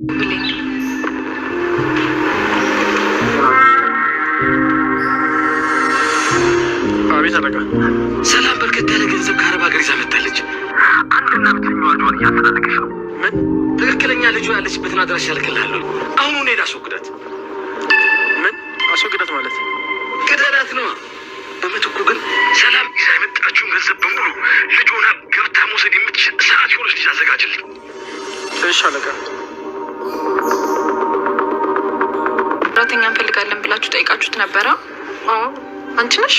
ብሌን አቤት አለቃ። ሰላም በርከት ያለ ገንዘብ ከአረብ ሀገር ይዛ መጣለች። አንድና ብቸኛዋ ልጇን እያፈላለገች ነው። ምን? ትክክለኛ ልጇ ያለችበትን አድራሻ እልክልሃለሁ። አሁኑን ሄድ አስወግዳት። ምን አስወግዳት ማለት? ግደላት ነው። በምትኩ ግን ሰላም ይዛ የመጣችውን ገንዘብ በሙሉ ልጇን ገብታ መውሰድ የምትችል ሰዓት የሆነች ልጅ አዘጋጅልኝ። እሺ አለቃ። ሰራተኛ እንፈልጋለን ብላችሁ ጠይቃችሁት ነበረ? አዎ። አንቺ ነሽ?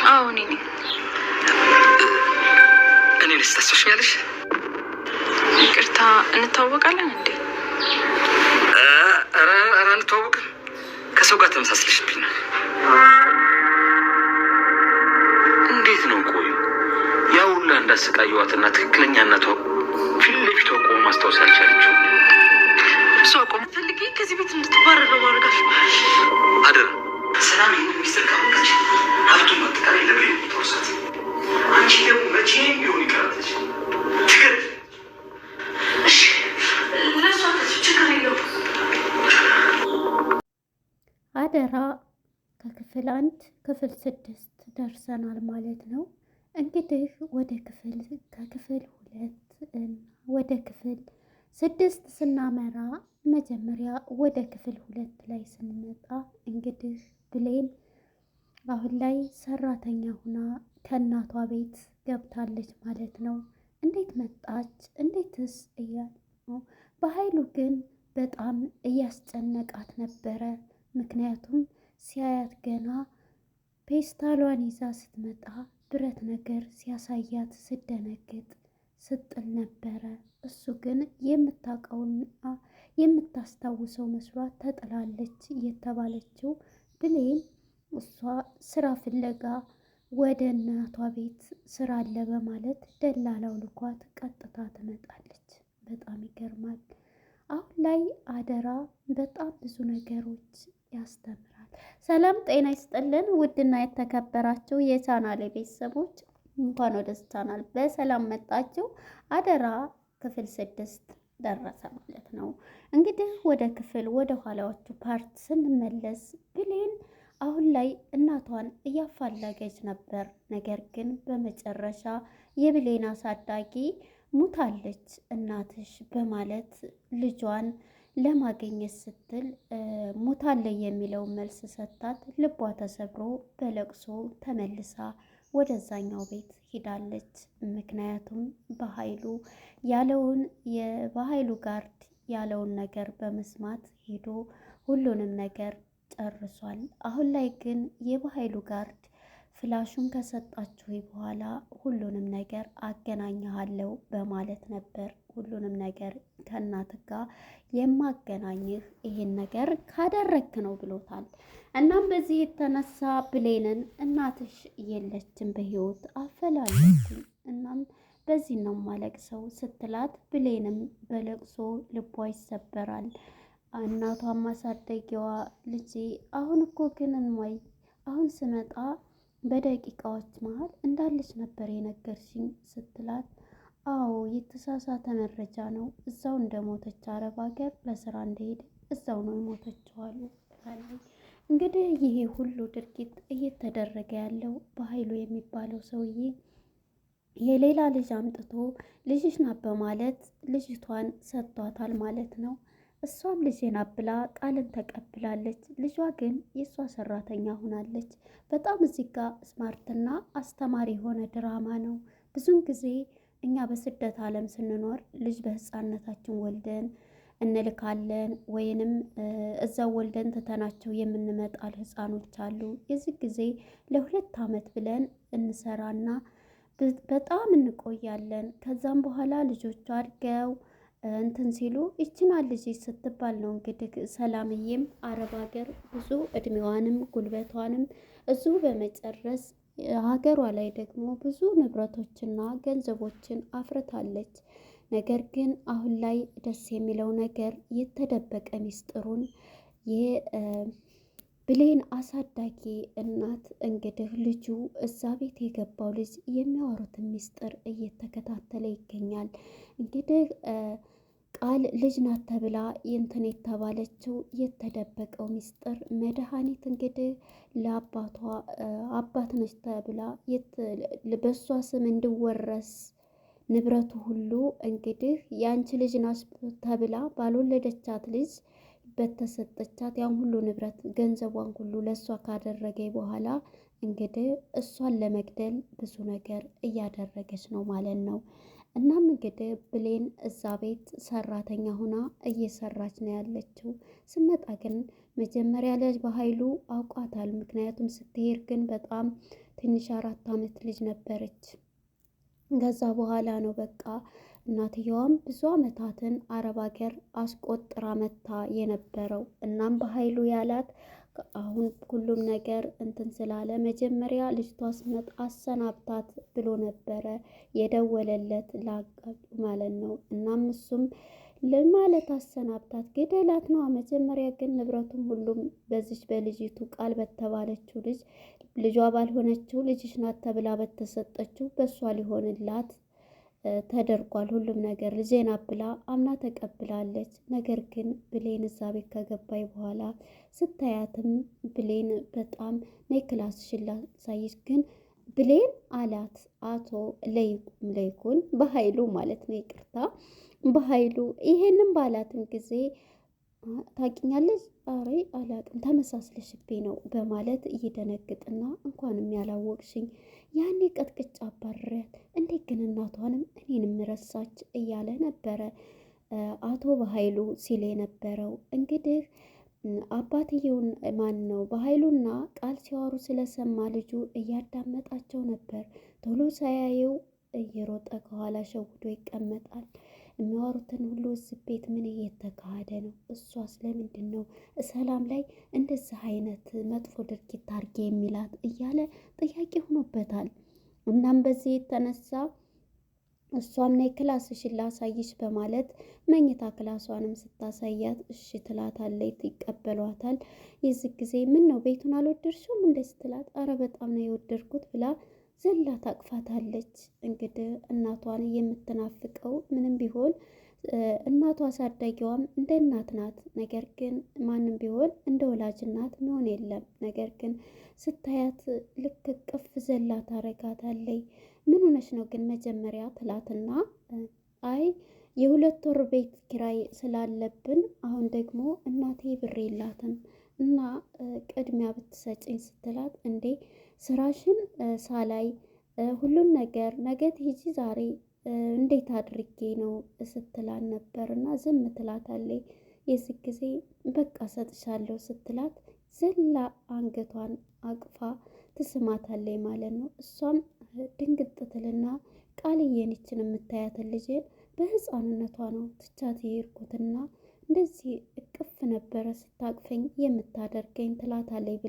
አዎ እኔ ነኝ። እኔንስ ታስታውሽኛለሽ? ይቅርታ እንተዋወቃለን እንዴ? ኧረ አንተዋወቅም። ከሰው ጋር ተመሳስለሽብኝ ነው። እንዴት ነው? ቆይ ያው ሁላ እንዳሰቃየዋትና ትክክለኛ እናቷ ፊት ለፊቷ ቆሞ ማስታወስ አልቻለችው። እሷ ቆም ፈልጊ ከዚህ ቤት እንድትባረር ነው ማድረጋሽ። አደራ ሰላም ይህን ሚስጥር ካወቀች ሀብቱን አጠቃላይ ለብሌን የምትወርሳት። አንቺ ደግሞ መቼም ቢሆን ይቀራለች። ችግር እሺ፣ ለእሷ ችግር የለውም። አደራ ከክፍል 1 ክፍል 6 ደርሰናል ማለት ነው። እንግዲህ ከክፍል 2 ወደ ክፍል 6 ስናመራ መጀመሪያ ወደ ክፍል 2 ላይ ስንመጣ እንግዲህ ብሌን አሁን ላይ ሰራተኛ ሁና ከእናቷ ቤት ገብታለች ማለት ነው። እንዴት መጣች? እንዴትስ እያል ነው። በኃይሉ ግን በጣም እያስጨነቃት ነበረ። ምክንያቱም ሲያያት ገና ፔስታሏን ይዛ ስትመጣ ብረት ነገር ሲያሳያት ስደነግጥ ስጥል ነበረ። እሱ ግን የምታውቀውና የምታስታውሰው መስሏት ተጥላለች የተባለችው ብሌን እሷ ስራ ፍለጋ ወደ እናቷ ቤት ስራ አለ በማለት ደላላው ልኳት ቀጥታ ትመጣለች። በጣም ይገርማል። አሁን ላይ አደራ በጣም ብዙ ነገሮች ያስተምራል። ሰላም ጤና ይስጥልን ውድና የተከበራችሁ የቻናሌ ቤተሰቦች እንኳን ወደ ቻናል በሰላም መጣችሁ። አደራ ክፍል 6 ደረሰ ማለት ነው። እንግዲህ ወደ ኋላዎቹ ፓርት ስንመለስ ብሌን አሁን ላይ እናቷን እያፋለገች ነበር። ነገር ግን በመጨረሻ የብሌን አሳዳጊ ሙታለች እናትሽ በማለት ልጇን ለማግኘት ስትል ሙታለች የሚለውን መልስ ሰጣት። ልቧ ተሰብሮ በለቅሶ ተመልሳ ወደዛኛው ቤት ሂዳለች። ምክንያቱም በኃይሉ ጋርድ ያለውን ነገር በመስማት ሄዶ ሁሉንም ነገር ጨርሷል። አሁን ላይ ግን የበኃይሉ ጋርድ ፍላሹን ከሰጣችሁ በኋላ ሁሉንም ነገር አገናኝሃለሁ በማለት ነበር ሁሉንም ነገር ከእናት ጋር የማገናኝህ ይሄን ነገር ካደረግክ ነው ብሎታል። እናም በዚህ የተነሳ ብሌንን እናትሽ የለችም በህይወት አፈላለኩኝ፣ እናም በዚህ ነው ማለቅሰው ስትላት ብሌንም በለቅሶ ልቧ ይሰበራል። እናቷን ማሳደጊያዋ ልጄ አሁን እኮ ግን እንዋይ አሁን ስመጣ በደቂቃዎች መሀል እንዳለች ነበር የነገርሽኝ ስትላት፣ አዎ የተሳሳተ መረጃ ነው፣ እዛው እንደሞተች አረብ ሀገር ለስራ እንደሄደ እዛው ነው የሞተችዋሉ። እንግዲህ ይሄ ሁሉ ድርጊት እየተደረገ ያለው በኃይሉ የሚባለው ሰውዬ የሌላ ልጅ አምጥቶ ልጅሽ ናት በማለት ልጅቷን ሰጥቷታል ማለት ነው። እሷም ልጄ ናት ብላ ቃልን ተቀብላለች። ልጇ ግን የእሷ ሰራተኛ ሆናለች። በጣም እዚህ ጋር ስማርትና አስተማሪ የሆነ ድራማ ነው። ብዙን ጊዜ እኛ በስደት ዓለም ስንኖር ልጅ በህፃነታችን ወልደን እንልካለን ወይንም እዛው ወልደን ትተናቸው የምንመጣል ህፃኖች አሉ። የዚህ ጊዜ ለ2 ዓመት ብለን እንሰራና በጣም እንቆያለን። ከዛም በኋላ ልጆቹ አድገው እንትን ሲሉ ይችናል ልጅ ስትባል ነው እንግዲህ ሰላምዬም አረብ ሀገር ብዙ እድሜዋንም ጉልበቷንም እዚሁ በመጨረስ ሀገሯ ላይ ደግሞ ብዙ ንብረቶችና ገንዘቦችን አፍርታለች። ነገር ግን አሁን ላይ ደስ የሚለው ነገር የተደበቀ ሚስጥሩን የብሌን አሳዳጊ እናት እንግዲህ ልጁ እዛ ቤት የገባው ልጅ የሚያወሩትን ሚስጥር እየተከታተለ ይገኛል። እንግዲህ ቃል ልጅ ናት ተብላ እንትን የተባለችው የተደበቀው ሚስጥር መድኃኒት እንግዲህ ለአባቷ አባት ነች ተብላ በእሷ ስም እንዲወረስ ንብረቱ ሁሉ እንግዲህ የአንቺ ልጅ ናት ተብላ ባልወለደቻት ልጅ በተሰጠቻት ያን ሁሉ ንብረት ገንዘቧን ሁሉ ለእሷ ካደረገ በኋላ እንግዲህ እሷን ለመግደል ብዙ ነገር እያደረገች ነው ማለት ነው። እናም እንግዲህ ብሌን እዛ ቤት ሰራተኛ ሆና እየሰራች ነው ያለችው። ስመጣ ግን መጀመሪያ ልጅ በኃይሉ አውቋታል። ምክንያቱም ስትሄድ ግን በጣም ትንሽ 4 ዓመት ልጅ ነበረች። ከዛ በኋላ ነው በቃ እናትየዋም ብዙ ዓመታትን አረብ ሀገር አስቆጥራ መታ የነበረው። እናም በኃይሉ ያላት አሁን ሁሉም ነገር እንትን ስላለ መጀመሪያ ልጅቷ ስመጣ አሰናብታት ብሎ ነበረ የደወለለት ላቃሉ ማለት ነው። እናም እሱም ለማለት አሰናብታት ግደላት ነው። መጀመሪያ ግን ንብረቱም ሁሉም በዚች በልጅቱ ቃል በተባለችው ልጇ ባልሆነችው ልጅሽ ናት ተብላ በተሰጠችው በእሷ ሊሆንላት ተደርጓል። ሁሉም ነገር ልጄና ብላ አምና ተቀብላለች። ነገር ግን ብሌን እዛ ቤት ከገባይ በኋላ ስታያትም ብሌን በጣም ነይ ክላስሽን ላሳይሽ ግን ብሌን አላት አቶ ለይኩን በኃይሉ ማለት ነው። ይቅርታ በኃይሉ ይሄንን ባላትም ጊዜ ታውቂኛለሽ? አሬ አላቅም ተመሳስለሽብኝ ነው በማለት እየደነግጥና እንኳንም ያላወቅሽኝ ያኔ ቀጥቅጫ አባረሪያት እንዴት ግን እናቷንም እኔንም ረሳች እያለ ነበረ አቶ በኃይሉ ሲል የነበረው። እንግዲህ አባትየውን ማን ነው በኃይሉና ቃል ሲያወሩ ስለሰማ ልጁ እያዳመጣቸው ነበር። ቶሎ ሳያየው እየሮጠ ከኋላ ሸውዶ ይቀመጣል። የሚያወሩትን ሁሉ እዚህ ቤት ምን እየተካሄደ ነው? እሷስ ለምንድን ነው ሰላም ላይ እንደዚህ አይነት መጥፎ ድርጊት አድርጌ የሚላት እያለ ጥያቄ ሆኖበታል። እናም በዚህ የተነሳ እሷም ነይ ክላስሽን ላሳይሽ በማለት መኝታ ክላሷንም ስታሳያት እሺ ትላታለች፣ ይቀበሏታል። የዚህ ጊዜ ምን ነው ቤቱን አልወደድሽውም እንደ ስትላት አረ በጣም ነው የወደድኩት ብላ ዘላ ታቅፋታለች። እንግዲህ እናቷን የምትናፍቀው ምንም ቢሆን እናቷ አሳዳጊዋም እንደ እናት ናት። ነገር ግን ማንም ቢሆን እንደ ወላጅ እናት ሚሆን የለም። ነገር ግን ስታያት ልክ ቅፍ ዘላ ታረጋታለች። ምን ሆነሽ ነው ግን መጀመሪያ ትላትና አይ የ2 ወር ቤት ኪራይ ስላለብን አሁን ደግሞ እናቴ ብር የላትም እና ቅድሚያ ብትሰጭኝ ስትላት እንዴ ስራሽን ሳላይ ሁሉን ነገር ነገ ትሄጂ ዛሬ እንዴት አድርጌ ነው ስትላን ነበር እና ዝም ትላታለች። የዚህ ጊዜ በቃ ሰጥሻለሁ ስትላት ዘላ አንገቷን አቅፋ ትስማታለች ማለት ነው። እሷም ድንግጥ ትልና ቃልዬን ይችን የምታያትን ልጄን በህፃንነቷ ነው ትቻት የሄድኩትና እንደዚህ እቅፍ ነበረ ስታቅፈኝ የምታደርገኝ ትላታለች።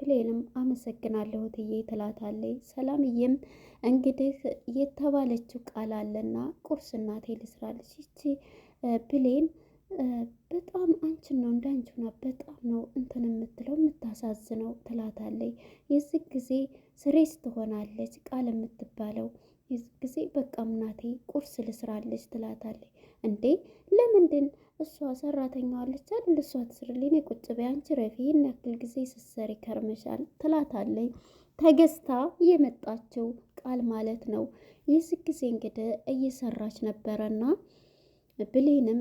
ብሌንም አመሰግናለሁ እትዬ ትላታለች። ሰላምዬም እንግዲህ የተባለችው ቃል አለና ቁርስ እናቴ ልስራለች። ይቺ ብሌን በጣም አንቺን ነው እንዳንቺና በጣም ነው እንትን የምትለው የምታሳዝነው ትላታለች። የዚህ ጊዜ ስሬስ ትሆናለች ቃል የምትባለው። የዚህ ጊዜ በቃ እናቴ ቁርስ ልስራለች ትላታለች። እንዴ ለምንድን እሷ ሰራተኛዋለች አይደል እሷ ትስርልኝ ቁጭ በይ አንቺ ረፊ ይህን ያክል ጊዜ ስትሰሪ ከርመሻል ትላታለች። ተገዝታ የመጣችው ቃል ማለት ነው። የዚህ ጊዜ እንግዲህ እየሰራች ነበረና ብሌንም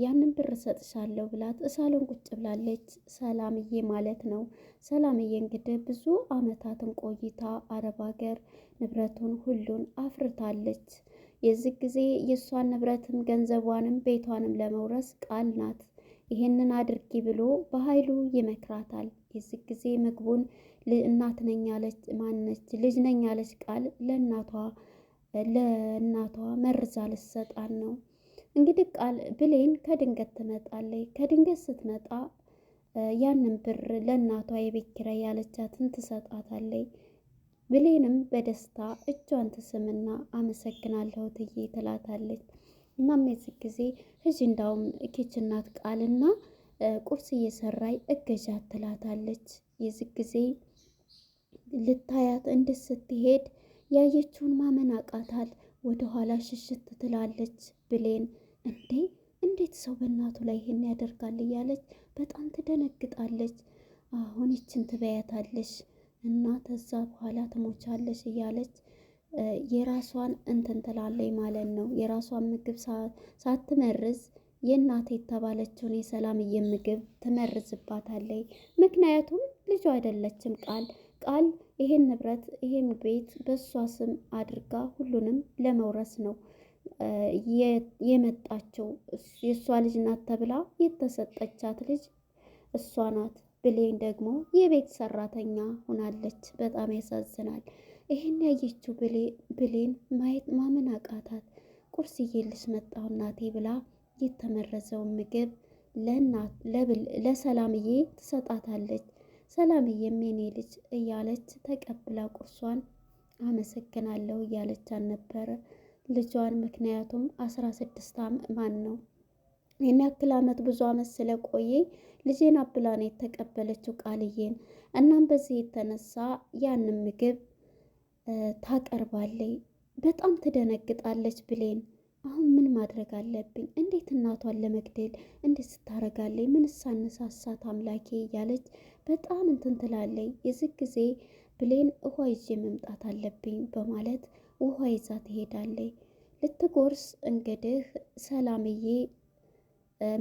ያንን ብር ሰጥሻለሁ ብላት ሳሎን ቁጭ ብላለች። ሰላምዬ ማለት ነው። ሰላምዬ እንግዲህ ብዙ አመታትን ቆይታ አረብ ሀገር ንብረቱን ሁሉን አፍርታለች። የዚህ ጊዜ የእሷን ንብረትም ገንዘቧንም ቤቷንም ለመውረስ ቃል ናት ይሄንን አድርጊ ብሎ በኃይሉ ይመክራታል። የዚህ ጊዜ ምግቡን እናት ነኝ ያለች ማነች ልጅ ነኝ ያለች ቃል ለእናቷ መርዛ ልትሰጣን ነው። እንግዲህ ቃል ብሌን ከድንገት ትመጣለች። ከድንገት ስትመጣ ያንን ብር ለእናቷ የቤት ኪራይ ያለቻትን ትሰጣታለች። ብሌንም በደስታ እጇን ትስምና አመሰግናለሁ እትዬ ትላታለች። እናም የዚህ ጊዜ ህጂ እንዳውም ኪችን ናት ቃልና ቁርስ እየሰራይ እገዣት ትላታለች። የዚህ ጊዜ ልታያት ስትሄድ ያየችውን ማመን አቃታል። ወደኋላ ሽሽት ትላለች ብሌን። እንዴ እንዴት ሰው በእናቱ ላይ ይሄን ያደርጋል እያለች በጣም ትደነግጣለች። አሁን ይችን ትበያታለሽ እና ከዛ በኋላ ትሞቻለሽ እያለች የራሷን እንትን ትላለች ማለት ነው። የራሷን ምግብ ሳትመርዝ የእናቴ የተባለችውን የሰላምዬ ምግብ ትመርዝባታለች። ምክንያቱም ልጇ አይደለችም ቃል ይሄን ንብረት ይሄን ቤት በእሷ ስም አድርጋ ሁሉንም ለመውረስ ነው የመጣችው። የእሷ ልጅ ናት ተብላ የተሰጠቻት ልጅ እሷ ናት። ብሌን ደግሞ የቤት ሰራተኛ ሆናለች። በጣም ያሳዝናል። ይህን ያየችው ብሌን ማየት ማመን አቃታት። ቁርስ እየልሽ መጣሁ እናቴ ብላ የተመረዘውን ምግብ ለሰላምዬ ትሰጣታለች። ሰላምዬም የኔ ልጅ እያለች ተቀብላ ቁርሷን አመሰግናለሁ እያለች አልነበረ ልጇን። ምክንያቱም 16 ማን ነው ይህን ያክል አመት ብዙ አመት ስለቆየ ልጄን አብላ ነው የተቀበለችው ቃልዬን። እናም በዚህ የተነሳ ያንን ምግብ ታቀርባለች። በጣም ትደነግጣለች ብሌን። አሁን ምን ማድረግ አለብኝ? እንዴት እናቷን ለመግደል እንዴት ስታረጋለች? ምን ሳነሳሳት አምላኬ እያለች በጣም እንትን ትላለች። የዚህ ጊዜ ብሌን ውሃ ይዤ መምጣት አለብኝ በማለት ውሃ ይዛ ትሄዳለች። ልትጎርስ እንግዲህ ሰላምዬ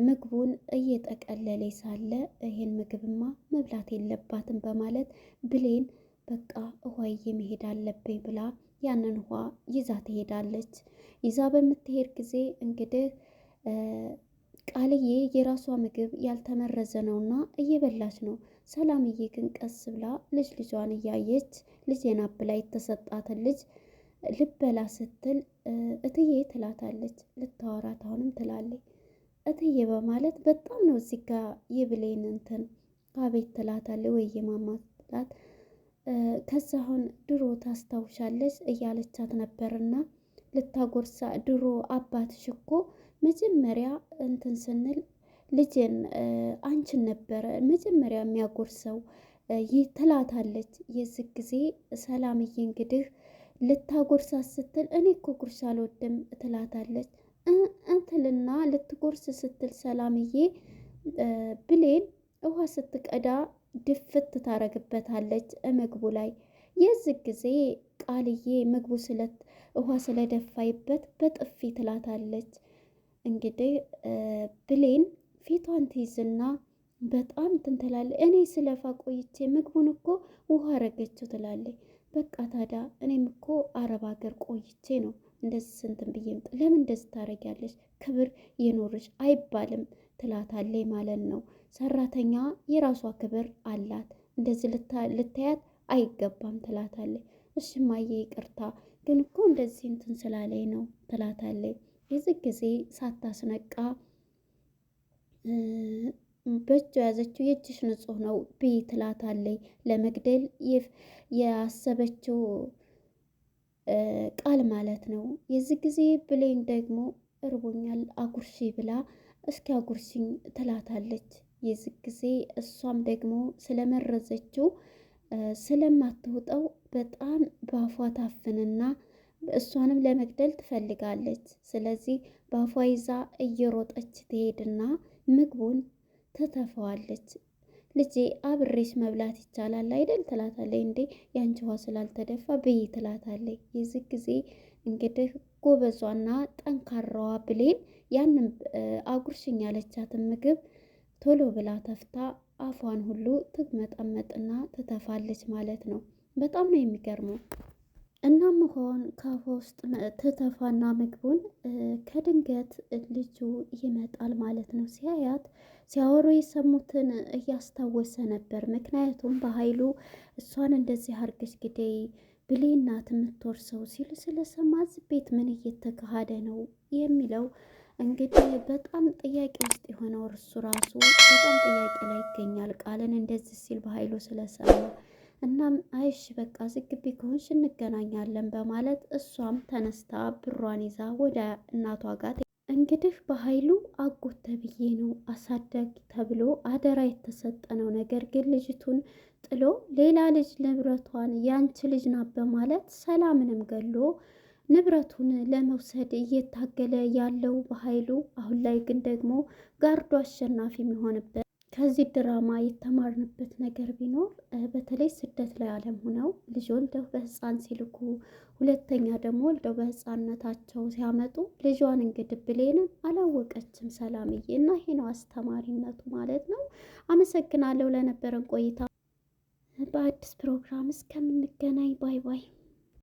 ምግቡን እየጠቀለለ ሳለ ይሄን ምግብማ መብላት የለባትም በማለት ብሌን በቃ ውሃዬ መሄድ አለብኝ ብላ ያንን ውሃ ይዛ ትሄዳለች። ይዛ በምትሄድ ጊዜ እንግዲህ ቃልዬ የራሷ ምግብ ያልተመረዘ ነውና እየበላች ነው። ሰላምዬ ግን ቀስ ብላ ልጇን እያየች ልጄን አብላ የተሰጣትን ልጅ ልበላ ስትል እትዬ ትላታለች። ልታወራት አሁንም ትላለች እትዬ በማለት በጣም ነው እዚህ ጋር የብሌን እንትን አቤት ትላታለች። ወይ የማማ ትላት ከዛ አሁን ድሮ ታስታውሻለች እያለቻት ነበርና ልታጎርሳ ድሮ አባትሽ እኮ መጀመሪያ እንትን ስንል ልጄን አንቺን ነበረ መጀመሪያ የሚያጎርሰው ትላታለች። የዚህ ጊዜ ሰላምዬ እንግዲህ ልታጎርሳት ስትል እኔ እኮ ጉርሻ አልወድም ትላታለች። እንትልና ልትጎርስ ስትል ሰላምዬ ብሌን ውሃ ስትቀዳ ድፍት ታረግበታለች ምግቡ ላይ። የዚህ ጊዜ ቃልዬ ምግቡ ውሃ ስለደፋይበት በጥፊ ትላታለች። እንግዲህ ብሌን ፊቷን ትይዝና በጣም ትንትላለች። እኔ ስለፋ ቆይቼ ምግቡን እኮ ውሃ አረገችው ትላለች። በቃ ታዲያ እኔም እኮ አረብ ሀገር ቆይቼ ነው እንደዚህ ስንትን ብዬም ለምን እንደዚህ ታረጊያለሽ? ክብር ይኖርሽ አይባልም ትላታለች ማለት ነው። ሰራተኛ የራሷ ክብር አላት፣ እንደዚህ ልታያት አይገባም ትላታለች። እሺ እማዬ ይቅርታ፣ ግን እኮ እንደዚህ እንትን ስላለኝ ነው ትላታለች። የዚህ ጊዜ ሳታስነቃ በእጇ ያዘችው የእጅሽ ንጹህ ነው ብይ ትላታለች። ለመግደል ያሰበችው ቃል ማለት ነው። የዚህ ጊዜ ብሌን ደግሞ እርቦኛል አጉርሺ ብላ እስኪ አጉርሽኝ ትላታለች። የዚህ ጊዜ እሷም ደግሞ ስለመረዘችው ስለማትውጠው በጣም በአፏ ታፍንና እሷንም ለመግደል ትፈልጋለች። ስለዚህ በአፏ ይዛ እየሮጠች ትሄድና ምግቡን ትተፋዋለች። ልጄ አብሬሽ መብላት ይቻላል አይደል ትላታለች። እንዴ ያንቺ ውሃ ስላልተደፋ ብይ ትላታለች። የዚህ ጊዜ እንግዲህ ጎበዟና ጠንካራዋ ብሌን ያንን አጉርሽኝ ያለቻትን ምግብ ቶሎ ብላ ተፍታ አፏን ሁሉ ትመጠመጥና ትተፋለች ማለት ነው። በጣም ነው የሚገርመው። እናም ውሃውን ከአፏ ውስጥ ትተፋና ምግቡን ከድንገት ልጁ ይመጣል ማለት ነው። ሲያያት ሲያወሩ የሰሙትን እያስታወሰ ነበር። ምክንያቱም በኃይሉ እሷን እንደዚህ አርገሽ ግደይ ብሌን ናት የምትወርሰው ሲሉ ስለሰማ እዚህ ቤት ምን እየተካሄደ ነው የሚለው እንግዲህ በጣም ጥያቄ ውስጥ የሆነው እርሱ ራሱ በጣም ጥያቄ ላይ ይገኛል። ቃልን እንደዚህ ሲል በኃይሉ ስለሰማ እናም አይሽ በቃ ዝግቢ ከሆንሽ እንገናኛለን በማለት እሷም ተነስታ ብሯን ይዛ ወደ እናቷ ጋር እንግዲህ በኃይሉ አጎት ተብዬ ነው አሳዳጊ ተብሎ አደራ የተሰጠ ነው። ነገር ግን ልጅቱን ጥሎ ሌላ ልጅ ንብረቷን ያንቺ ልጅ ናት በማለት ሰላምንም ገሎ ንብረቱን ለመውሰድ እየታገለ ያለው በኃይሉ አሁን ላይ ግን ደግሞ ጋርዶ አሸናፊ የሚሆንበት ከዚህ ድራማ የተማርንበት ነገር ቢኖር በተለይ ስደት ላይ አለም ሆነው ልጅ ወልደው በህፃን ሲልኩ፣ ሁለተኛ ደግሞ ወልደው በህፃንነታቸው ሲያመጡ ልጇን እንግዲህ ብሌንን አላወቀችም ሰላምዬ። እና ይሄ ነው አስተማሪነቱ ማለት ነው። አመሰግናለሁ ለነበረን ቆይታ። በአዲስ ፕሮግራም እስከምንገናኝ ባይ ባይ።